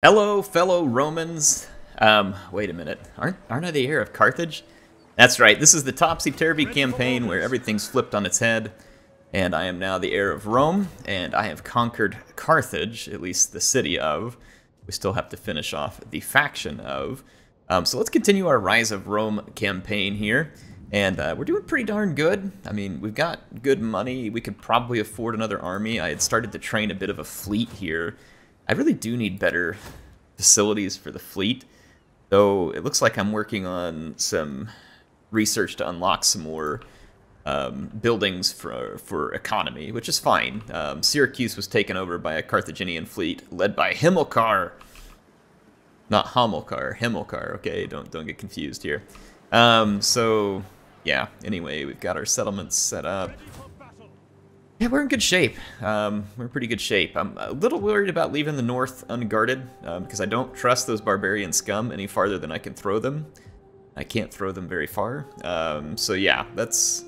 Hello, fellow Romans. Wait a minute. Aren't I the heir of Carthage? That's right. This is the topsy-turvy campaign where everything's flipped on its head, and I am now the heir of Rome, and I have conquered Carthage, at least the city of. We still have to finish off the faction of. So let's continue our Rise of Rome campaign here, and we're doing pretty darn good. I mean, we've got good money. We could probably afford another army. I had started to train a bit of a fleet here. I really do need better facilities for the fleet, though it looks like I'm working on some research to unlock some more buildings for economy, which is fine. Syracuse was taken over by a Carthaginian fleet led by Hamilcar. Not Hamilcar, Hamilcar, okay? Don't get confused here. So, yeah, anyway, we've got our settlements set up. Yeah, we're in good shape. We're in pretty good shape. I'm a little worried about leaving the north unguarded because I don't trust those barbarian scum any farther than I can throw them. I can't throw them very far. So yeah, that's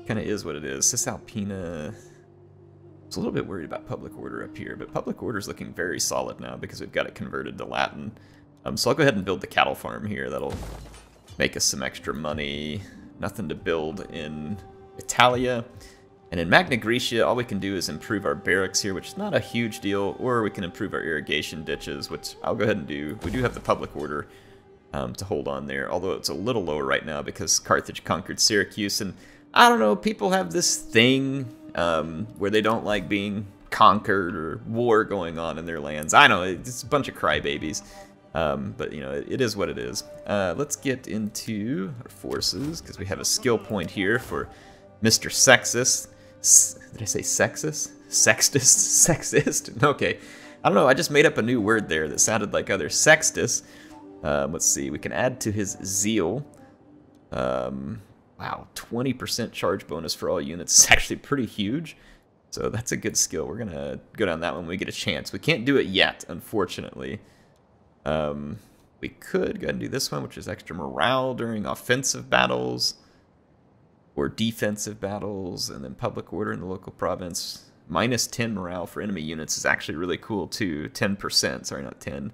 kind of is what it is. Cisalpina. I was a little bit worried about public order up here, but public order is looking very solid now because we've got it converted to Latin. So I'll go ahead and build the cattle farm here. That'll make us some extra money. Nothing to build in Italia. And in Magna Graecia, all we can do is improve our barracks here, which is not a huge deal, or we can improve our irrigation ditches, which I'll go ahead and do. We do have the public order to hold on there, although it's a little lower right now because Carthage conquered Syracuse, and I don't know, people have this thing where they don't like being conquered or war going on in their lands. I know, it's a bunch of crybabies, but you know, it is what it is. Let's get into our forces, because we have a skill point here for Mr. Sextus. Did I say sexist? Sextus? Sexist? Okay. I don't know, I just made up a new word there that sounded like other Sextus. Let's see, we can add to his zeal. Wow, 20% charge bonus for all units is actually pretty huge. So that's a good skill. We're going to go down that one when we get a chance. We can't do it yet, unfortunately. We could go ahead and do this one, which is extra morale during offensive battles or defensive battles, and then public order in the local province. Minus 10 morale for enemy units is actually really cool too. 10%, sorry, not 10.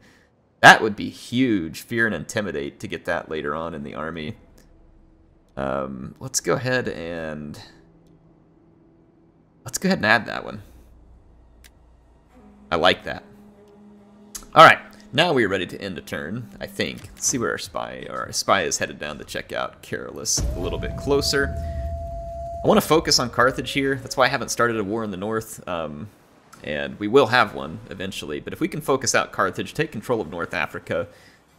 That would be huge. Fear and intimidate to get that later on in the army. Let's go ahead and add that one. I like that. All right, now we're ready to end a turn, I think. Let's see where our spy is headed down to check out Carolus a little bit closer. I want to focus on Carthage here. That's why I haven't started a war in the north, and we will have one eventually. But if we can focus out Carthage, take control of North Africa,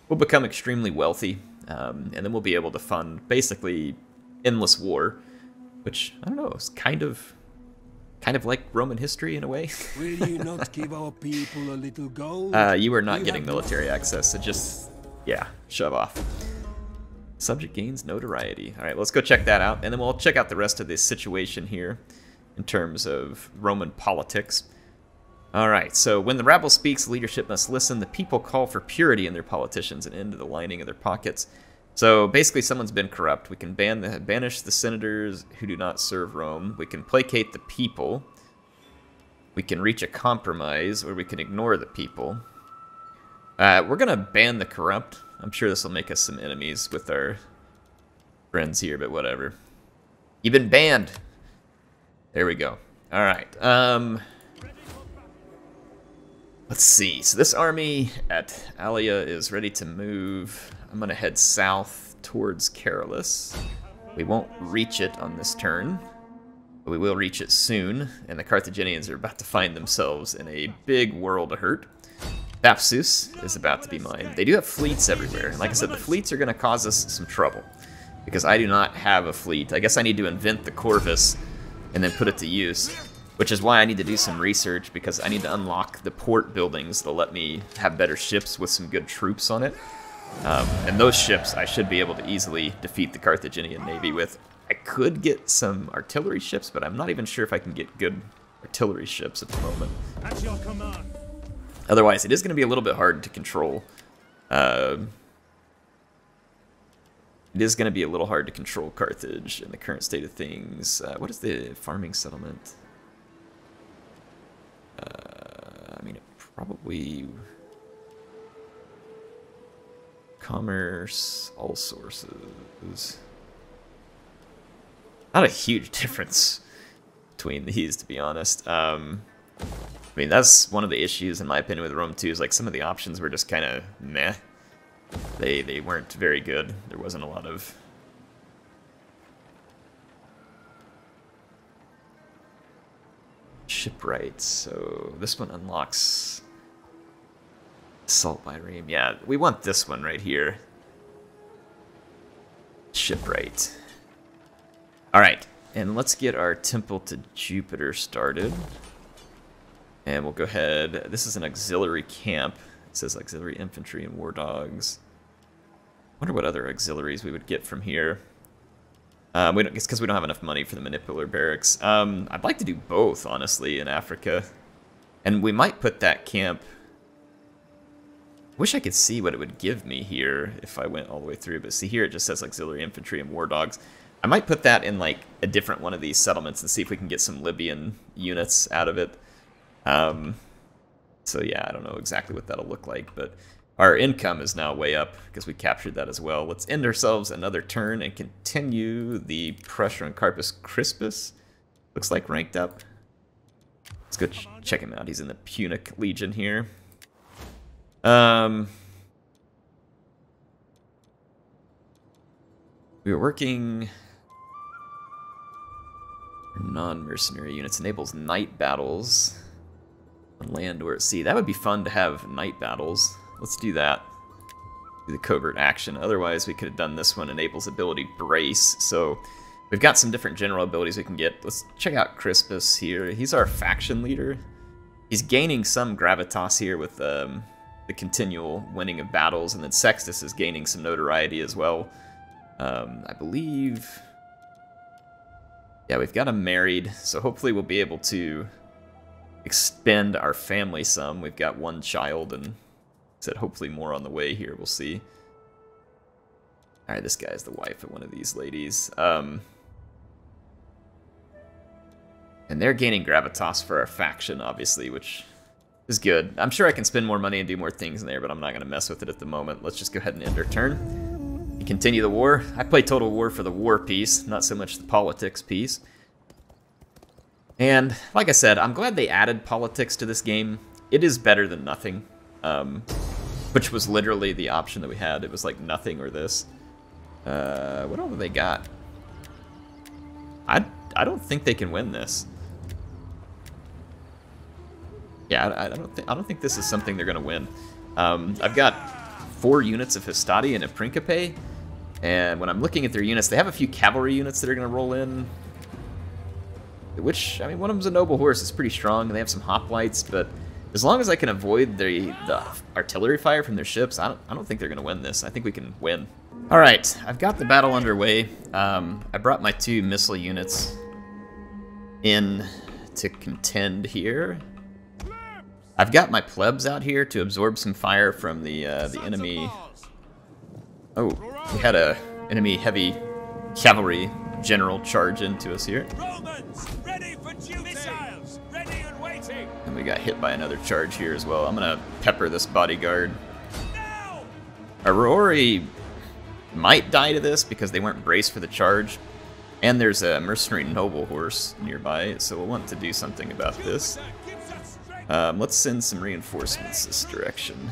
we'll become extremely wealthy, and then we'll be able to fund basically endless war, which, I don't know, is kind of like Roman history in a way. Will you not give our people a little gold? You are not getting military access, so just, yeah, shove off. Subject gains notoriety. All right, let's go check that out, and then we'll check out the rest of this situation here in terms of Roman politics. All right, so when the rabble speaks, leadership must listen. The people call for purity in their politicians and end to the lining of their pockets. So basically, someone's been corrupt. We can banish the senators who do not serve Rome. We can placate the people. We can reach a compromise, or we can ignore the people. We're going to ban the corrupt. I'm sure this will make us some enemies with our friends here, but whatever. You've been banned. There we go. All right. Let's see. So this army at Alia is ready to move. I'm going to head south towards Carolus. We won't reach it on this turn, but we will reach it soon, and the Carthaginians are about to find themselves in a big world of hurt. Thapsus is about to be mine. They do have fleets everywhere. And like I said, the fleets are going to cause us some trouble because I do not have a fleet. I guess I need to invent the Corvus and then put it to use, which is why I need to do some research, because I need to unlock the port buildings that'll let me have better ships with some good troops on it. And those ships I should be able to easily defeat the Carthaginian navy with. I could get some artillery ships, but I'm not even sure if I can get good artillery ships at the moment. At your command. Otherwise, it is going to be a little bit hard to control. It is going to be a little hard to control Carthage in the current state of things. What is the farming settlement? I mean, it probably Commerce, all sources. Not a huge difference between these, to be honest. I mean, that's one of the issues, in my opinion, with Rome 2, is like some of the options were just kind of meh. They weren't very good. There wasn't a lot of... shipwrights. So this one unlocks assault by Ream. Yeah, we want this one right here. Shipwright. Alright, and let's get our Temple to Jupiter started. And we'll go ahead. This is an auxiliary camp. It says auxiliary infantry and war dogs. Wonder what other auxiliaries we would get from here. It's because we don't have enough money for the manipular barracks. I'd like to do both, honestly, in Africa. And we might put that camp... Wish I could see what it would give me here if I went all the way through. But see here, it just says auxiliary infantry and war dogs. I might put that in like a different one of these settlements and see if we can get some Libyan units out of it. So yeah, I don't know exactly what that'll look like, but our income is now way up because we captured that as well. Let's end ourselves another turn and continue the pressure on Carpus Crispus. Looks like ranked up. Let's go check him out. He's in the Punic Legion here. We were working... Non-mercenary units enables night battles on land or at sea. That would be fun to have night battles. Let's do that. Do the covert action. Otherwise, we could have done this one. Enables ability brace. So we've got some different general abilities we can get. Let's check out Crispus here. He's our faction leader. He's gaining some gravitas here with the continual winning of battles, and then Sextus is gaining some notoriety as well. I believe... Yeah, we've got him married, so hopefully we'll be able to expand our family some. We've got one child, and said hopefully more on the way here. We'll see. Alright, this guy's the wife of one of these ladies. And they're gaining gravitas for our faction, obviously, which is good. I'm sure I can spend more money and do more things in there, but I'm not going to mess with it at the moment. Let's just go ahead and end our turn. Continue the war. I play Total War for the war piece, not so much the politics piece. And like I said, I'm glad they added politics to this game. It is better than nothing, which was literally the option that we had. It was like nothing or this. What all have they got? I don't think they can win this. Yeah, I don't think this is something they're gonna win. I've got 4 units of Hastati and a Principe, and when I'm looking at their units, they have a few cavalry units that are going to roll in, which, I mean, one of them's a noble horse. It's pretty strong, and they have some hoplites, but as long as I can avoid the artillery fire from their ships, I don't think they're going to win this. I think we can win. Alright, I've got the battle underway. I brought my 2 missile units in to contend here. I've got my plebs out here to absorb some fire from the enemy. Oh, we had a enemy heavy cavalry general charge into us here. Romans, ready for duty. Missiles, ready and waiting. And we got hit by another charge here as well. I'm gonna pepper this bodyguard. Now! Aurori might die to this because they weren't braced for the charge. And there's a mercenary noble horse nearby, so we'll want to do something about this. Let's send some reinforcements this direction.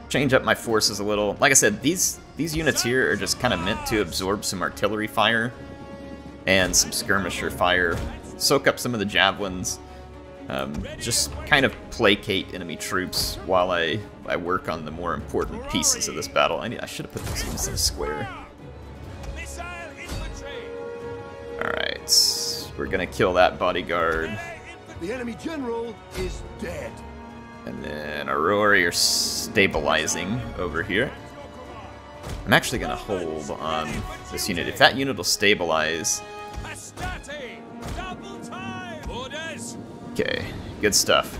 Change up my forces a little. Like I said, these units here are just kind of meant to absorb some artillery fire and some skirmisher fire, soak up some of the javelins, just kind of placate enemy troops while I work on the more important pieces of this battle. I should have put these units in a square. Alright, we're gonna kill that bodyguard. The enemy general is dead. And then Aurori are stabilizing over here. I'm actually gonna hold on this unit. If that unit will stabilize. Okay, good stuff.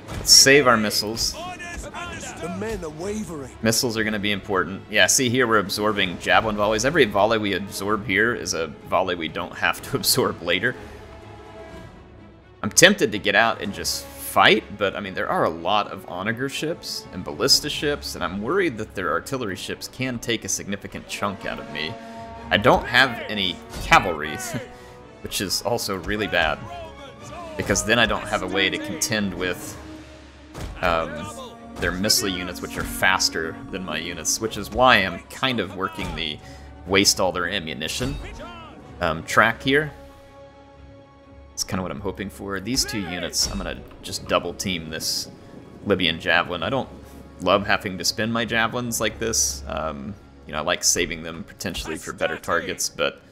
Let's save our missiles. The men are wavering. Missiles are going to be important. Yeah, see here we're absorbing javelin volleys. Every volley we absorb here is a volley we don't have to absorb later. I'm tempted to get out and just fight, but I mean, there are a lot of onager ships and ballista ships, and I'm worried that their artillery ships can take a significant chunk out of me. I don't have any cavalry, which is also really bad, because then I don't have a way to contend with their missile units, which are faster than my units, which is why I'm kind of working the waste all their ammunition track here. That's kind of what I'm hoping for. These two units, I'm going to just double team this Libyan javelin. I don't love having to spend my javelins like this. You know, I like saving them potentially for better targets, but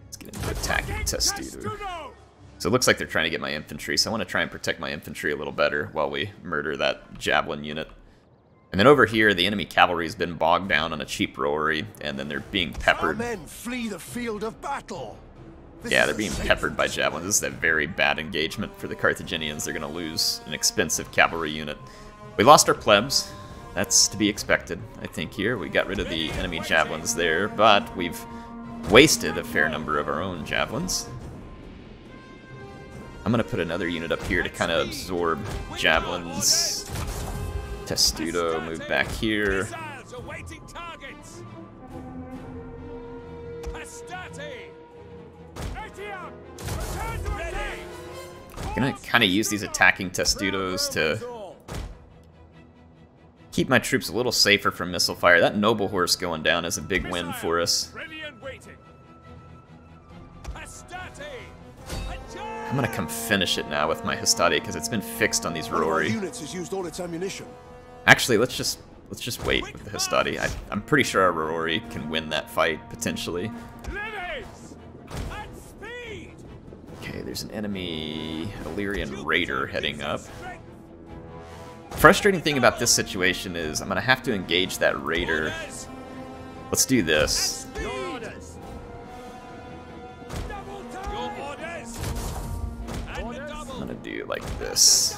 let's get into attacking Testudo. So it looks like they're trying to get my infantry, so I want to try and protect my infantry a little better while we murder that javelin unit. And then over here, the enemy cavalry's been bogged down on a cheap rowary, and then they're being peppered. Our men flee the field of battle. Yeah, they're being peppered by javelins. This is a very bad engagement for the Carthaginians. They're going to lose an expensive cavalry unit. We lost our plebs. That's to be expected, I think, here. We got rid of the enemy javelins there, but we've wasted a fair number of our own javelins. I'm going to put another unit up here to kind of absorb javelins. Testudo, move back here. I'm going to kind of use these attacking Testudos to keep my troops a little safer from missile fire. That noble horse going down is a big win for us. I'm gonna come finish it now with my Hastati because it's been fixed on these Rory. Actually, let's just wait with the Hastati. I'm pretty sure our Rory can win that fight potentially. Okay, there's an enemy Illyrian raider heading up. Frustrating thing about this situation is I'm gonna have to engage that raider. Let's do this. I'm gonna do like this.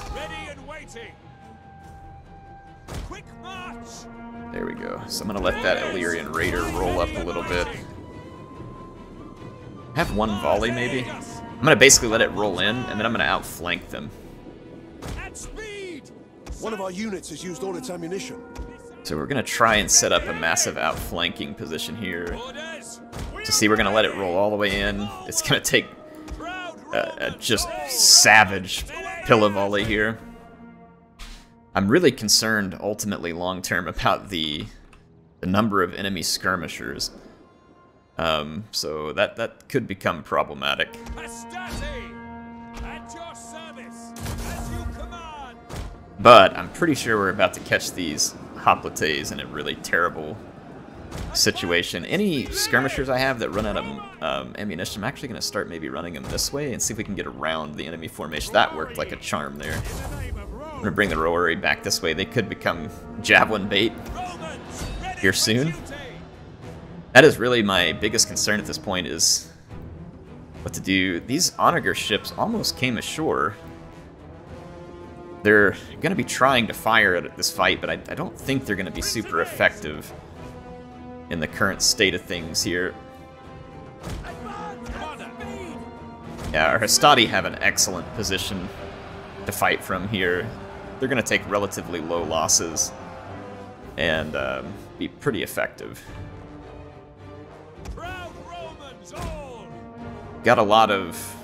There we go. So I'm gonna let that Illyrian raider roll up a little bit. Have one volley maybe? I'm gonna basically let it roll in, and then I'm gonna outflank them. One of our units has used all its ammunition. So we're gonna try and set up a massive outflanking position here. So see, we're gonna let it roll all the way in. It's gonna take a just savage pillow volley here. I'm really concerned ultimately long term about the number of enemy skirmishers. So that could become problematic. But I'm pretty sure we're about to catch these hoplites in a really terrible situation. Any skirmishers I have that run out of ammunition, I'm actually going to start maybe running them this way and see if we can get around the enemy formation. That worked like a charm there. I'm going to bring the Rory back this way. They could become javelin bait here soon. That is really my biggest concern at this point, is what to do. These onager ships almost came ashore. They're going to be trying to fire at this fight, but I don't think they're going to be super effective in the current state of things here. Yeah, our Hastati have an excellent position to fight from here. They're going to take relatively low losses and be pretty effective. Got a lot of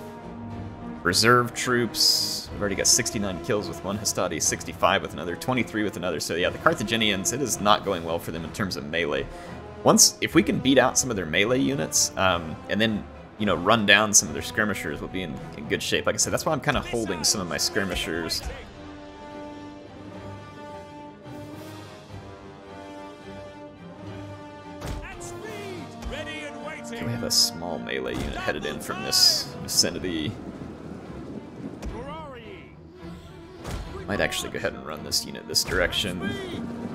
reserve troops. We've already got 69 kills with one Hastati, 65 with another, 23 with another. So yeah, the Carthaginians, it is not going well for them in terms of melee. If we can beat out some of their melee units, and then, you know, run down some of their skirmishers, we'll be in good shape. Like I said, that's why I'm kind of holding some of my skirmishers. Okay, we have a small melee unit headed in from this vicinity. Might actually go ahead and run this unit this direction.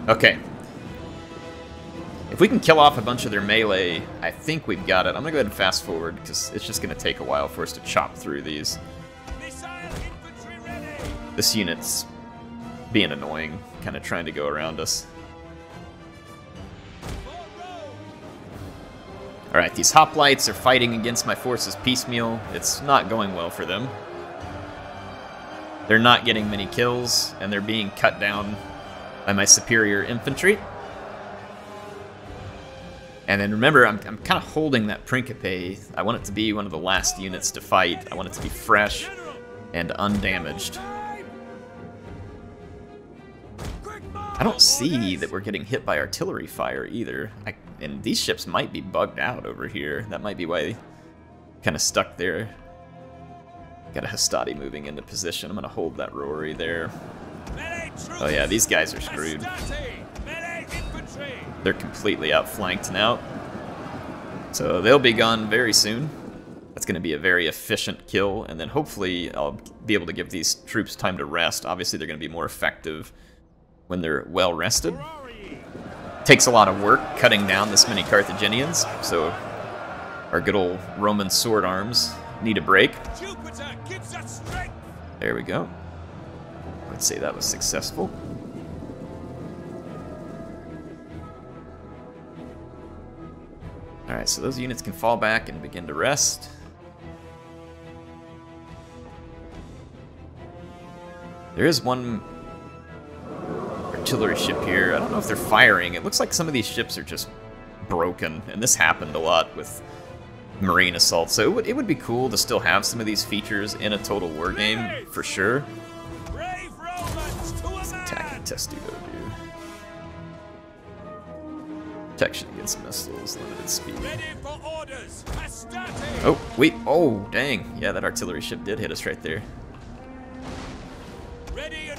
Okay. If we can kill off a bunch of their melee, I think we've got it. I'm going to go ahead and fast forward, because it's just going to take a while for us to chop through these. This unit's being annoying, kind of trying to go around us. Alright, these hoplites are fighting against my forces piecemeal. It's not going well for them. they're not getting many kills, and they're being cut down by my superior infantry. And then remember, I'm kind of holding that Principe. I want it to be one of the last units to fight. I want it to be fresh and undamaged. I don't see that we're getting hit by artillery fire either. And these ships might be bugged out over here. That might be why they kind of stuck there. Got a Hastati moving into position. I'm going to hold that Rory there. Oh yeah, these guys are screwed. They're completely outflanked now. So they'll be gone very soon. That's going to be a very efficient kill. And then hopefully I'll be able to give these troops time to rest. Obviously they're going to be more effective when they're well rested. Takes a lot of work cutting down this many Carthaginians, so our good old Roman sword arms need a break. There we go. Let's say that was successful. Alright, so those units can fall back and begin to rest. There is one artillery ship here. I don't know if they're firing. It looks like some of these ships are just broken, and this happened a lot with marine assault. So it would be cool to still have some of these features in a Total War game, for sure. What's attacking Testudo do? Protection against missiles, limited speed. Oh, wait. Oh, dang. Yeah, that artillery ship did hit us right there.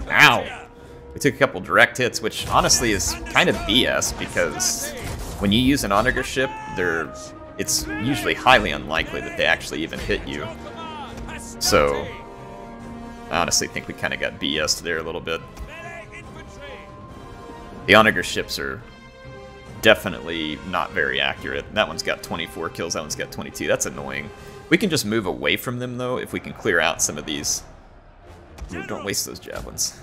Ow! We took a couple direct hits, which honestly is kind of BS, because when you use an Onager ship, it's usually highly unlikely that they actually even hit you. So, I honestly think we kind of got BS'd there a little bit. The Onager ships are definitely not very accurate. That one's got 24 kills, that one's got 22. That's annoying. We can just move away from them, though, if we can clear out some of these. Ooh, don't waste those javelins.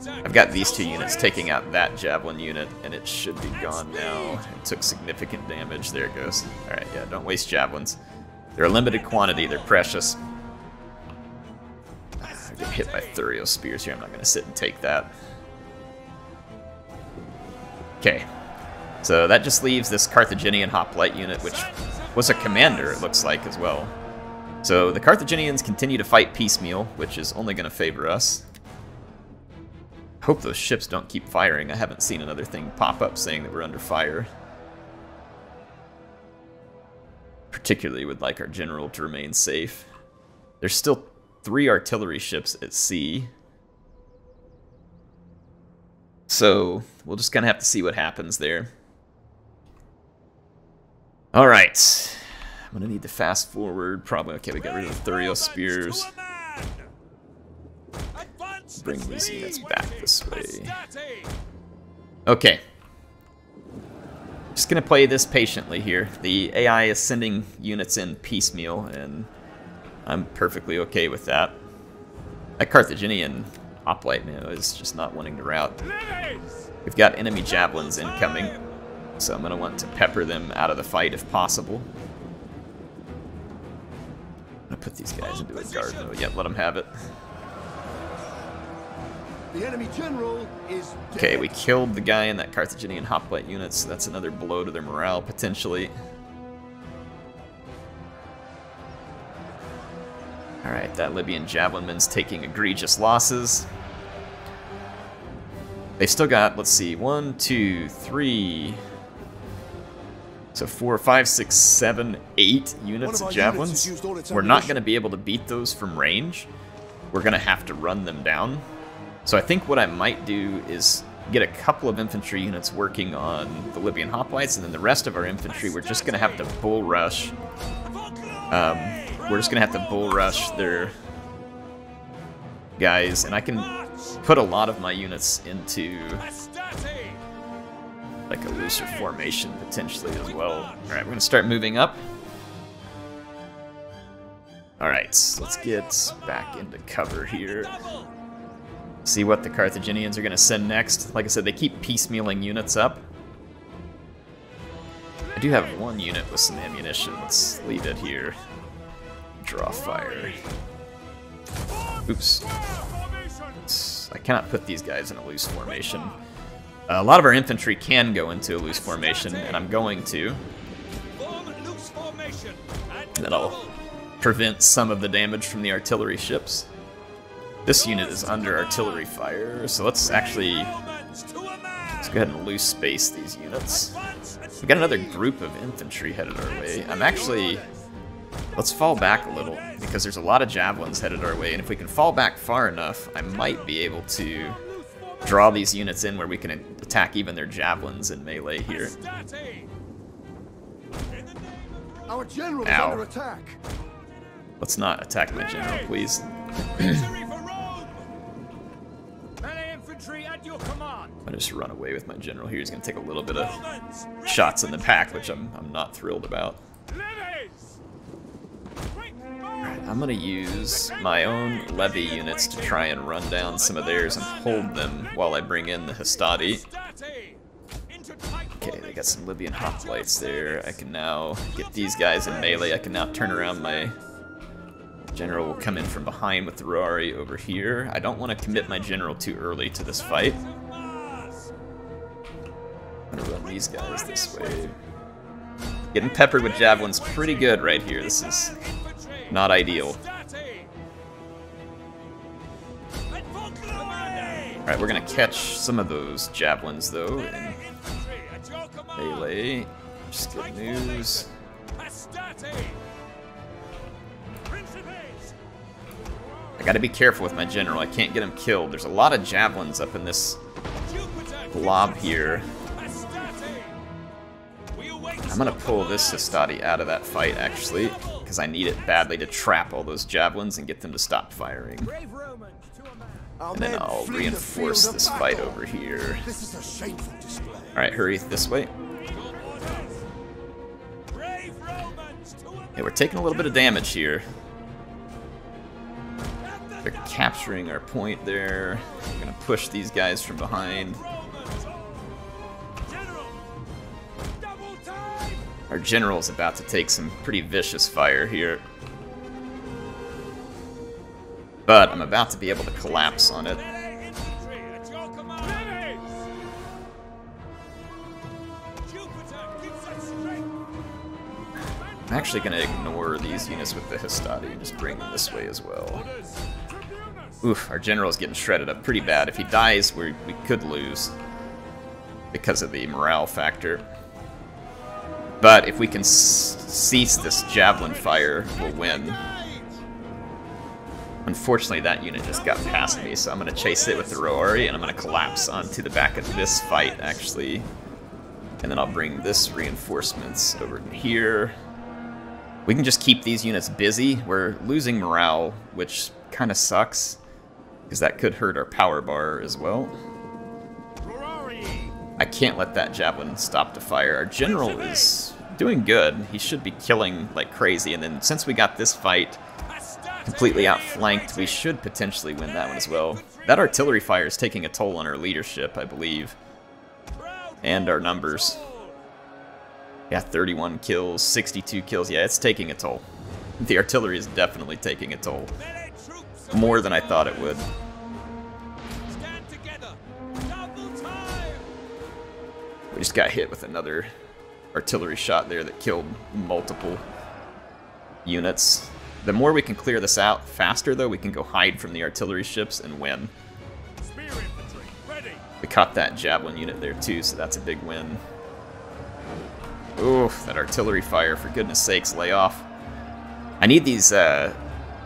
I've got these two units taking out that javelin unit, and it should be gone now. It took significant damage. There it goes. Alright, yeah, don't waste javelins. They're a limited quantity. They're precious. I get hit by Thurio spears here. I'm not going to sit and take that. Okay. So that just leaves this Carthaginian hoplite unit, which was a commander, it looks like, as well. So the Carthaginians continue to fight piecemeal, which is only going to favor us. Hope those ships don't keep firing. I haven't seen another thing pop up saying that we're under fire. Particularly would like our general to remain safe. There's still 3 artillery ships at sea. So we'll just kind of have to see what happens there. Alright. I'm going to need to fast forward. Probably. Okay, we got rid of the Thurio spears. Bring these units back this way. Okay. Just gonna play this patiently here. The AI is sending units in piecemeal, and I'm perfectly okay with that. That Carthaginian hoplite, man, is just not wanting to rout. We've got enemy javelins incoming, so I'm gonna want to pepper them out of the fight if possible. I'm gonna put these guys into a guard mode. Yep, let them have it. The enemy general is dead. Okay, we killed the guy in that Carthaginian hoplite unit, so that's another blow to their morale, potentially. Alright, that Libyan javelinman's taking egregious losses. They've still got, let's see, 1, 2, 3... So 4, 5, 6, 7, 8 units of javelins. We're not going to be able to beat those from range. We're going to have to run them down. So I think what I might do is get a couple of infantry units working on the Libyan hoplites, and then the rest of our infantry, we're just going to have to bull rush. We're just going to have to bull rush their guys, and I can put a lot of my units into like a looser formation potentially as well. Alright, we're going to start moving up. Alright, so let's get back into cover here. See what the Carthaginians are going to send next. Like I said, they keep piecemealing units up. I do have one unit with some ammunition. Let's leave it here. Draw fire. Oops. I cannot put these guys in a loose formation. A lot of our infantry can go into a loose formation, and I'm going to. And that'll prevent some of the damage from the artillery ships. This unit is under artillery fire, so let's go ahead and loose space these units. We've got another group of infantry headed our way. Let's fall back a little, because there's a lot of javelins headed our way, and if we can fall back far enough, I might be able to draw these units in where we can attack even their javelins in melee here. Our general is under attack. Let's not attack my general, please. I just run away with my general here. He's going to take a little bit of shots in the back, which I'm not thrilled about. Alright, I'm going to use my own levy units to try and run down some of theirs and hold them while I bring in the Hastati. Okay, they got some Libyan hoplites there. I can now get these guys in melee. I can now turn around. My general will come in from behind with the Ruari over here. I don't want to commit my general too early to this fight. I'm going to run these guys this way. Getting peppered with javelins pretty good right here. This is not ideal. Alright, we're going to catch some of those javelins though in melee. Just good news. I gotta be careful with my general. I can't get him killed. There's a lot of javelins up in this blob here. I'm gonna pull this Hastati out of that fight, actually, because I need it badly to trap all those javelins and get them to stop firing. And then I'll reinforce this fight over here. Alright, hurry this way. Okay, we're taking a little bit of damage here. They're capturing our point there. I'm gonna push these guys from behind. Our general's about to take some pretty vicious fire here. But I'm about to be able to collapse on it. I'm actually going to ignore these units with the Hastati and just bring them this way as well. Oof, our general's getting shredded up pretty bad. If he dies, we could lose because of the morale factor. But if we can cease this javelin fire, we'll win. Unfortunately, that unit just got past me, so I'm going to chase it with the Ruari, and I'm going to collapse onto the back of this fight, actually. And then I'll bring this reinforcements over here. We can just keep these units busy. We're losing morale, which kind of sucks, because that could hurt our power bar as well. I can't let that javelin stop to fire. Our general is doing good. He should be killing like crazy, and then since we got this fight completely outflanked, we should potentially win that one as well. That artillery fire is taking a toll on our leadership, I believe, and our numbers. Yeah, 31 kills, 62 kills. Yeah, it's taking a toll. The artillery is definitely taking a toll. More than I thought it would. We just got hit with another artillery shot there that killed multiple units. The more we can clear this out faster, though, we can go hide from the artillery ships and win. We caught that javelin unit there, too, so that's a big win. Oof, that artillery fire, for goodness sakes, lay off. I need these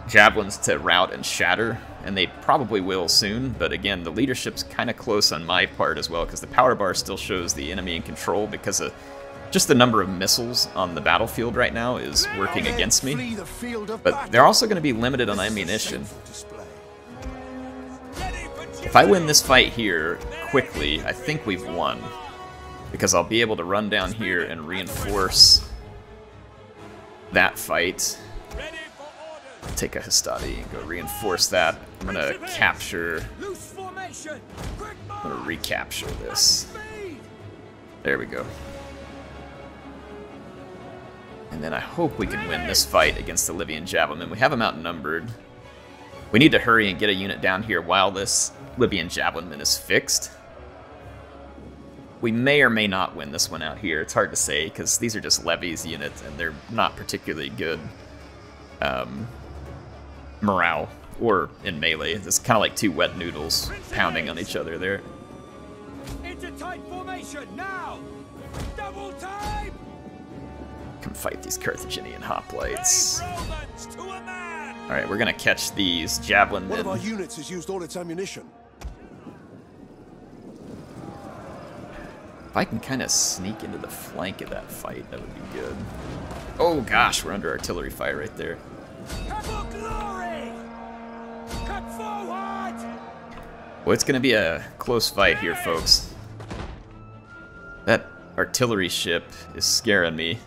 javelins to rout and shatter, and they probably will soon, but again, the leadership's kind of close on my part as well, because the power bar still shows the enemy in control because of just the number of missiles on the battlefield right now is working against me. But they're also going to be limited on ammunition. If I win this fight here quickly, I think we've won, because I'll be able to run down here and reinforce that fight. Take a Hastati and go reinforce that. I'm gonna capture. I'm gonna recapture this. There we go. And then I hope we can win this fight against the Libyan Javelin. We have them outnumbered. We need to hurry and get a unit down here while this Libyan javelinman is fixed. We may or may not win this one out here. It's hard to say because these are just levies units and they're not particularly good morale or in melee. It's kind of like two wet noodles pounding on each other there. Into tight formation now. Double time. Come fight these Carthaginian hoplites. Brave Romans to a man. All right, we're gonna catch these javelin One men. of our units has used all its ammunition. If I can kind of sneak into the flank of that fight, that would be good. Oh gosh, we're under artillery fire right there. Havoc glory. Cut forward. Well, it's going to be a close fight here, folks. That artillery ship is scaring me.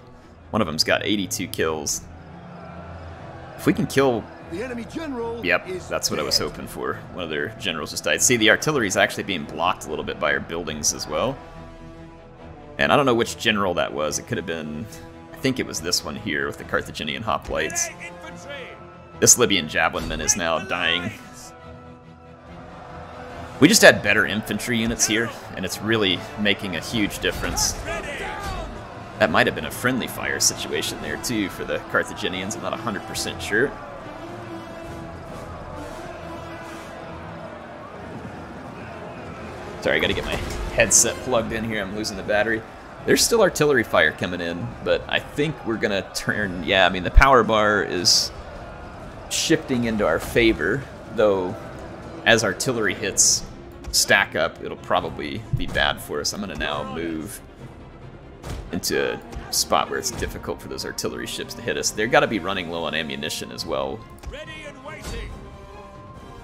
One of them's got 82 kills. If we can kill... The enemy general Yep, is that's what I was dead. hoping for. One of their generals just died. See, the artillery's actually being blocked a little bit by our buildings as well. And I don't know which general that was. It could have been... I think it was this one here with the Carthaginian hoplites. Infantry. This Libyan javelinman is now dying. We just had better infantry units here, and it's really making a huge difference. Ready. That might have been a friendly fire situation there, too, for the Carthaginians. I'm not 100% sure. Sorry, I gotta get my headset plugged in here. I'm losing the battery. There's still artillery fire coming in, but I think we're gonna turn... Yeah, I mean, the power bar is shifting into our favor, though as artillery hits stack up, it'll probably be bad for us. I'm gonna now move into a spot where it's difficult for those artillery ships to hit us. They've got to be running low on ammunition as well. Ready and waiting.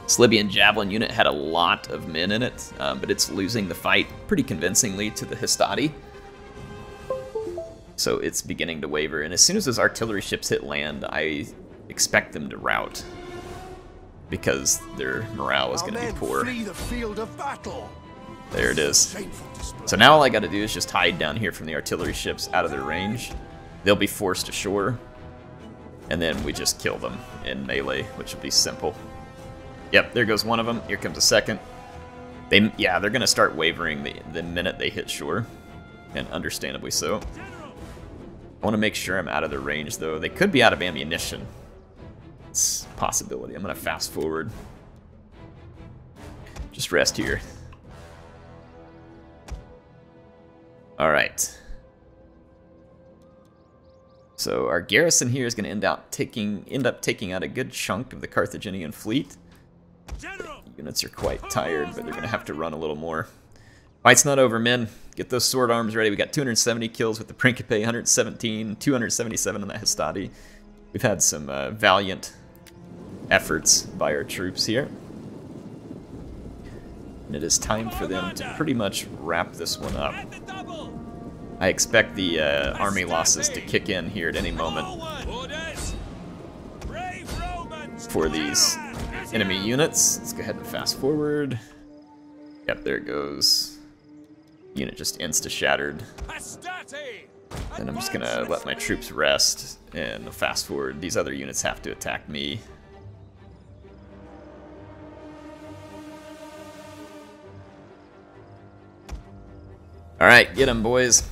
This Libyan javelin unit had a lot of men in it, but it's losing the fight pretty convincingly to the Hastati. So it's beginning to waver, and as soon as those artillery ships hit land, I expect them to rout because their morale is Our going to be men poor. flee the field of battle. There it is. Shameful display. So now all I got to do is just hide down here from the artillery ships out of their range. They'll be forced ashore, and then we just kill them in melee, which will be simple. Yep, there goes one of them. Here comes a second. They're going to start wavering the minute they hit shore, and understandably so. I want to make sure I'm out of their range, though. They could be out of ammunition. It's a possibility. I'm going to fast forward. Just rest here. Alright. So our garrison here is going to end up taking out a good chunk of the Carthaginian fleet. General. Units are quite tired, but they're going to have to run a little more. Fight's not over, men. Get those sword arms ready. We got 270 kills with the Principe, 117, 277 on the Hastati. We've had some valiant efforts by our troops here. And it is time for them to pretty much wrap this one up. At the double. I expect the army losses to kick in here at any moment Forward. Orders. Brave Romans for to these a man. enemy units. Let's go ahead and fast forward. Yep, there it goes. Unit just insta-shattered. Hastati. And I'm just gonna let my troops rest and fast forward. These other units have to attack me. Alright, get them, boys.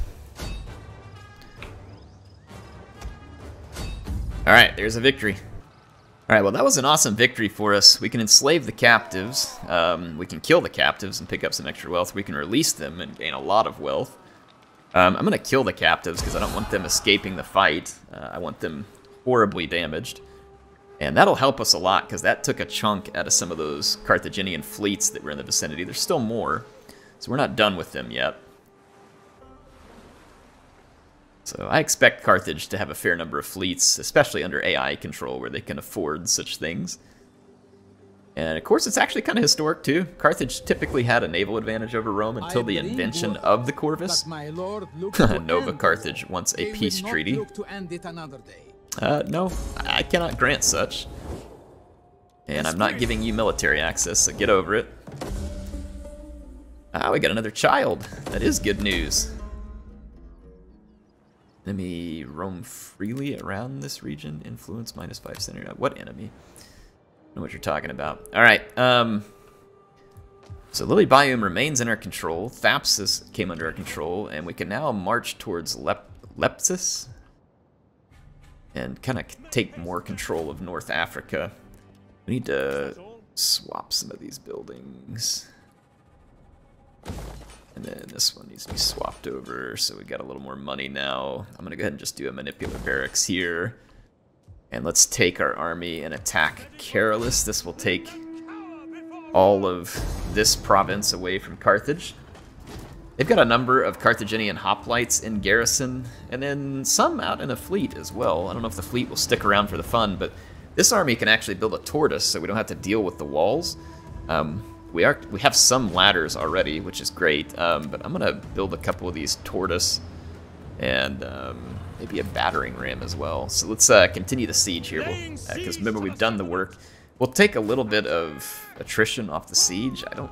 Alright, there's a victory. Alright, well that was an awesome victory for us. We can enslave the captives, we can kill the captives and pick up some extra wealth, we can release them and gain a lot of wealth. I'm going to kill the captives because I don't want them escaping the fight. I want them horribly damaged. And that'll help us a lot because that took a chunk out of some of those Carthaginian fleets that were in the vicinity. There's still more, so we're not done with them yet. So I expect Carthage to have a fair number of fleets, especially under AI control, where they can afford such things. And of course, it's actually kind of historic too. Carthage typically had a naval advantage over Rome until the invention of the Corvus. Nova Carthage wants a peace treaty. No, I cannot grant such. And I'm not giving you military access, so get over it. Ah, we got another child. That is good news. Enemy roam freely around this region. Influence -5 center. What enemy? know what you're talking about. All right. So Lily Biome remains in our control. Thapsus came under our control, and we can now march towards Lepsis and kind of take more control of North Africa. We need to swap some of these buildings. And then this one needs to be swapped over, so we got a little more money now. I'm going to go ahead and just do a Manipular Barracks here. And let's take our army and attack Carolus. This will take all of this province away from Carthage. They've got a number of Carthaginian hoplites in garrison, and then some out in a fleet as well. I don't know if the fleet will stick around for the fun, but this army can actually build a tortoise, so we don't have to deal with the walls. We have some ladders already, which is great, but I'm gonna build a couple of these tortoise and maybe a battering ram as well. So let's continue the siege here, because remember, we've done the work. We'll take a little bit of attrition off the siege. I don't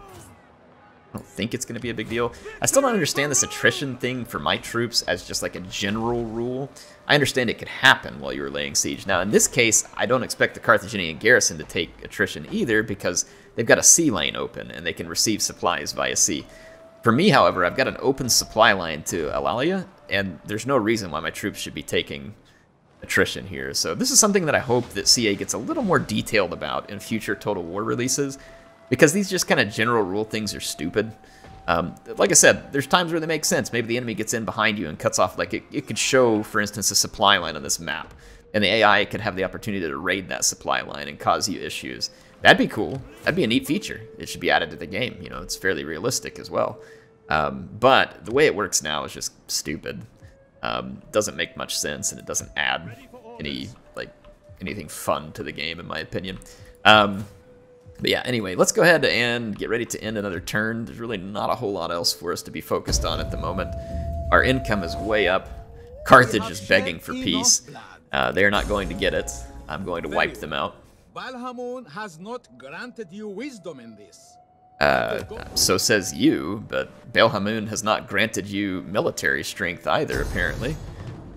think it's going to be a big deal. I still don't understand this attrition thing for my troops as just like a general rule. I understand it could happen while you were laying siege. Now, in this case, I don't expect the Carthaginian garrison to take attrition either, because they've got a sea lane open and they can receive supplies via sea. For me, however, I've got an open supply line to Alalia, and there's no reason why my troops should be taking attrition here. So this is something that I hope that CA gets a little more detailed about in future Total War releases, because these just kind of general rule things are stupid. Like I said, there's times where they make sense. Maybe the enemy gets in behind you and cuts off, like it could show, for instance, a supply line on this map, and the AI could have the opportunity to raid that supply line and cause you issues. That'd be cool. That'd be a neat feature. It should be added to the game. You know, it's fairly realistic as well. But the way it works now is just stupid. Doesn't make much sense, and it doesn't add anything fun to the game, in my opinion. But yeah, anyway, let's go ahead and get ready to end another turn. There's really not a whole lot else for us to be focused on at the moment. Our income is way up. Carthage is begging for peace. They're not going to get it. I'm going to wipe them out. Balhamun has not granted you wisdom in this. So says you, but Belhamun has not granted you military strength either, apparently.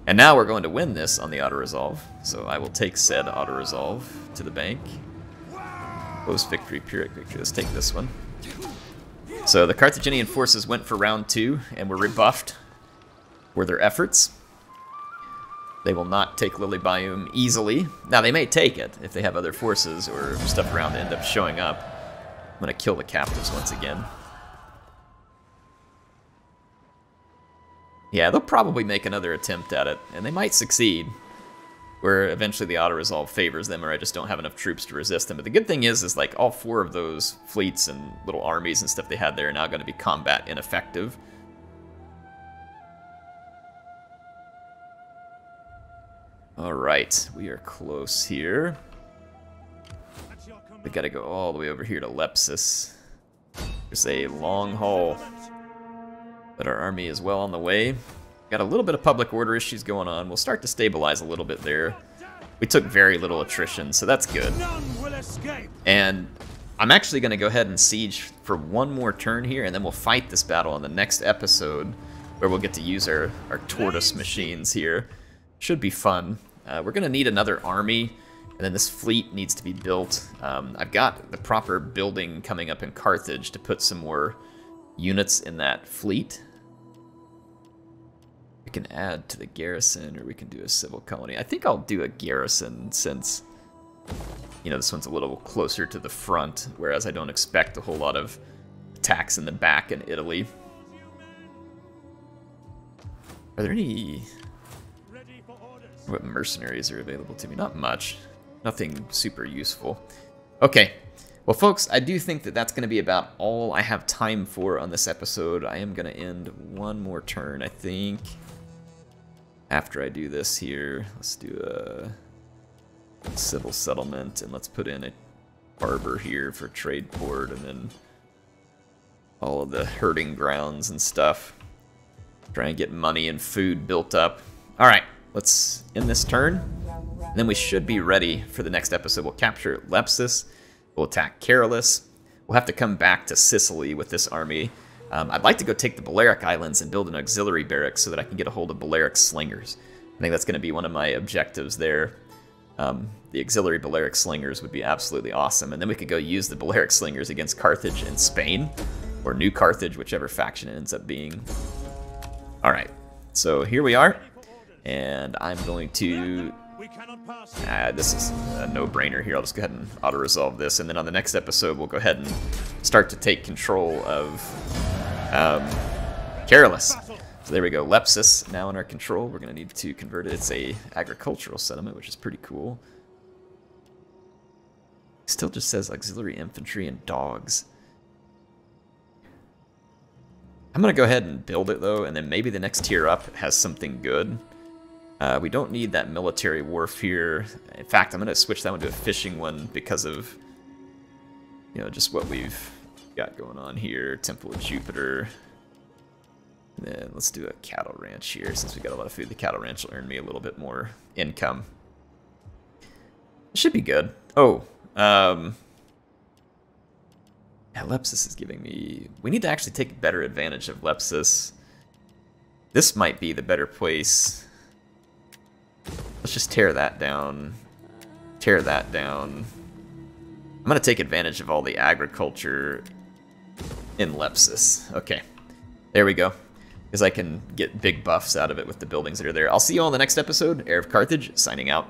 And now we're going to win this on the auto-resolve. So I will take said auto-resolve to the bank. Post-victory, Pyrrhic victory. Let's take this one. So the Carthaginian forces went for round 2 and were rebuffed for their efforts. They will not take Lily Biome easily. Now, they may take it if they have other forces or stuff around that end up showing up. I'm going to kill the captives once again. Yeah, they'll probably make another attempt at it, and they might succeed, where eventually the auto-resolve favors them, or I just don't have enough troops to resist them. But the good thing is like all 4 of those fleets and little armies and stuff they had there are now going to be combat ineffective. Alright, we are close here. We gotta go all the way over here to Lepsis. There's a long haul, but our army is well on the way. Got a little bit of public order issues going on. We'll start to stabilize a little bit there. We took very little attrition, so that's good. And I'm actually going to go ahead and siege for one more turn here, and then we'll fight this battle in the next episode, where we'll get to use our tortoise machines here. Should be fun. We're going to need another army, and then this fleet needs to be built. I've got the proper building coming up in Carthage to put some more units in that fleet. We can add to the garrison, or we can do a civil colony. I think I'll do a garrison since, you know, this one's a little closer to the front, whereas I don't expect a whole lot of attacks in the back in Italy. Are there any... what mercenaries are available to me? Not much. Nothing super useful. Okay. Well, folks, I do think that that's going to be about all I have time for on this episode. I am going to end one more turn, I think. After I do this here, let's do a civil settlement, and let's put in a harbor here for trade port, and then all of the herding grounds and stuff. Try and get money and food built up. All right, let's end this turn, and then we should be ready for the next episode. We'll capture Lepsis. We'll attack Carolus. We'll have to come back to Sicily with this army. I'd like to go take the Balearic Islands and build an auxiliary barracks so that I can get a hold of Balearic slingers. I think that's going to be one of my objectives there. The auxiliary Balearic Slingers would be absolutely awesome, and then we could go use the Balearic Slingers against Carthage in Spain, or New Carthage, whichever faction it ends up being. Alright, so here we are, and I'm going to... this is a no-brainer here. I'll just go ahead and auto-resolve this, and then on the next episode we'll go ahead and start to take control of Carolus. So there we go, Lepsis now in our control. We're going to need to convert it. It's a agricultural settlement, which is pretty cool. Still just says auxiliary infantry and dogs. I'm going to go ahead and build it, though, and then maybe the next tier up has something good. We don't need that military wharf here. In fact, I'm going to switch that one to a fishing one because of, you know, just what we've got going on here. Temple of Jupiter. And then let's do a cattle ranch here. Since we got a lot of food, the cattle ranch will earn me a little bit more income. It should be good. Oh, yeah, Lepsis is giving me... We need to actually take better advantage of Lepsis. This might be the better place. Let's just tear that down. Tear that down. I'm going to take advantage of all the agriculture in Lepsis. Okay, there we go. Because I can get big buffs out of it with the buildings that are there. I'll see you all in the next episode. Heir of Carthage, signing out.